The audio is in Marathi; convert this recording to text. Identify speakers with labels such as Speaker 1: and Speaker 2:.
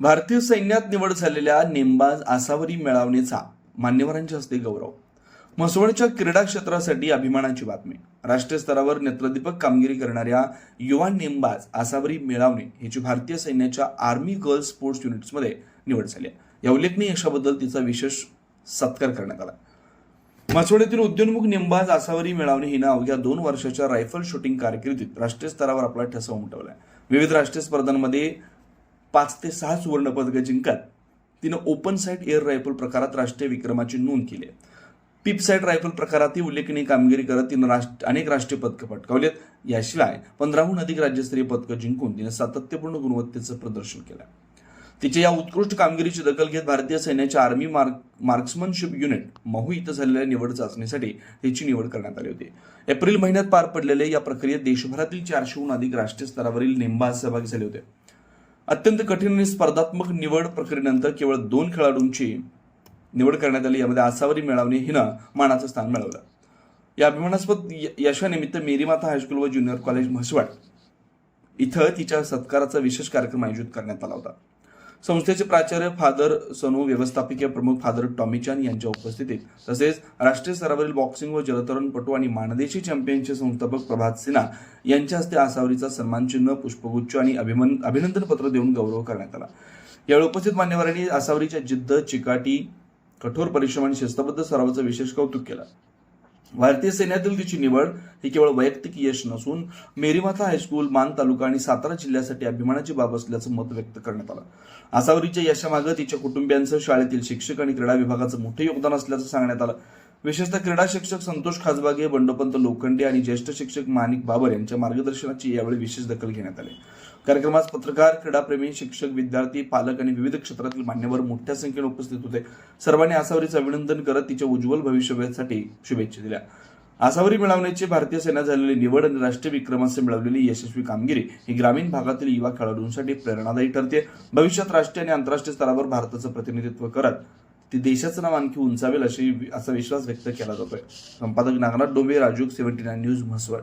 Speaker 1: भारतीय सैन्यात निवड झालेल्या नेमबाज आसावरी मेळावणीचा मान्यवरांच्या हस्ते गौरव. म्हसवडच्या क्रीडा क्षेत्रासाठी अभिमानाची बातमी. राष्ट्रीय स्तरावर नेत्रदीपक कामगिरी करणाऱ्या युवा नेमबाज आसावरी मेळावणे हिची भारतीय सैन्याच्या आर्मी गर्ल्स स्पोर्ट्स युनिट्समध्ये निवड झाली आहे. या उल्लेखनीय यशाबद्दल तिचा विशेष सत्कार करण्यात आला. म्हसवड उद्योन्मुख नेमबाज आसावरी मेळावणे हिनं अवघ्या 2 वर्षाच्या रायफल शूटिंग कारकिर्दीत राष्ट्रीय स्तरावर आपला ठसा उमटवला आहे. विविध राष्ट्रीय स्पर्धांमध्ये 5 ते 6 सुवर्ण पदकं जिंकत तिनं ओपन साइट एअर रायफल प्रकारात राष्ट्रीय विक्रमाची नोंद केली आहे. पिप साइट रायफल प्रकारातही उल्लेखनीय कामगिरी करत तिनं अनेक राष्ट्रीय पदकं पटकावली आहेत. याशिवाय 15हून अधिक राज्यस्तरीय पदकं जिंकून तिनं सातत्यपूर्ण गुणवत्तेचं प्रदर्शन केलं. तिच्या या उत्कृष्ट कामगिरीची दखल घेत भारतीय सैन्याच्या आर्मी मार्क्समनशिप युनिट महू इथं झालेल्या निवड चाचणीसाठी तिची निवड करण्यात आली होती. एप्रिल महिन्यात पार पडलेल्या या प्रक्रियेत देशभरातील 400हून अधिक राष्ट्रीय स्तरावरील नेमबाज सहभागी झाले होते. अत्यंत कठीण आणि स्पर्धात्मक निवड प्रक्रियेनंतर केवळ 2 खेळाडूंची निवड करण्यात आली. यामध्ये आसावरी मेळावणे हिनं मानाचं स्थान मिळवलं. या अभिमानास्पद यशानिमित्त मेरी माता हायस्कूल व ज्युनियर कॉलेज म्हसवड इथं तिच्या सत्काराचा विशेष कार्यक्रम आयोजित करण्यात आला होता. संस्थेचे प्राचार्य फादर सनू, व्यवस्थापकीय प्रमुख फादर टॉमीचान यांच्या उपस्थितीत तसेच राष्ट्रीय स्तरावरील बॉक्सिंग व जलतरणपटू आणि मानदेशी चॅम्पियनचे संस्थापक प्रभात सिन्हा यांच्या हस्ते आसावरीचा सन्मानचिन्ह, पुष्पगुच्छ आणि अभिनंदन पत्र देऊन गौरव करण्यात आला. यावेळी उपस्थित मान्यवरांनी आसावरीच्या जिद्द, चिकाटी, कठोर परिश्रम आणि शिस्तबद्ध सरावाचं विशेष कौतुक केलं. भारतीय सैन्यातील तिची निवड ही केवळ वैयक्तिक यश नसून मेरी माता हायस्कूल, मान तालुका आणि सातारा जिल्ह्यासाठी अभिमानाची बाब असल्याचं मत व्यक्त करण्यात आलं. आसावरीच्या यशामागे तिच्या कुटुंबियांचं, शाळेतील शिक्षक आणि क्रीडा विभागाचं मोठे योगदान असल्याचं सांगण्यात आलं. विशेषतः क्रीडा शिक्षक संतोष खाजबागे, बंडोपंत लोखंडे आणि ज्येष्ठ शिक्षक माणिक बाबर यांच्या मार्गदर्शनाची यावेळी विशेष दखल घेण्यात आली. कार्यक्रमात पत्रकार, क्रीडाप्रेमी, शिक्षक, विद्यार्थी, पालक आणि विविध क्षेत्रातील मान्यवर मोठ्या संख्येने उपस्थित होते. सर्वांनी आसावरीचं अभिनंदन करत तिच्या उज्ज्वल भविष्यासाठी शुभेच्छा दिल्या. आसावरी मेळावण्याची भारतीय सैन्यात झालेली निवड आणि राष्ट्रीय विक्रमासह मिळवलेली यशस्वी कामगिरी ही ग्रामीण भागातील युवा खेळाडूंसाठी प्रेरणादायी ठरते. भविष्यात राष्ट्रीय आणि आंतरराष्ट्रीय स्तरावर भारताचं प्रतिनिधित्व करत ती देशाचं नाव आणखी उंचावेल असा विश्वास व्यक्त केला जातोय. संपादक नागनाथ डोंबे, राजूक, 79 न्यूज, म्हसवड.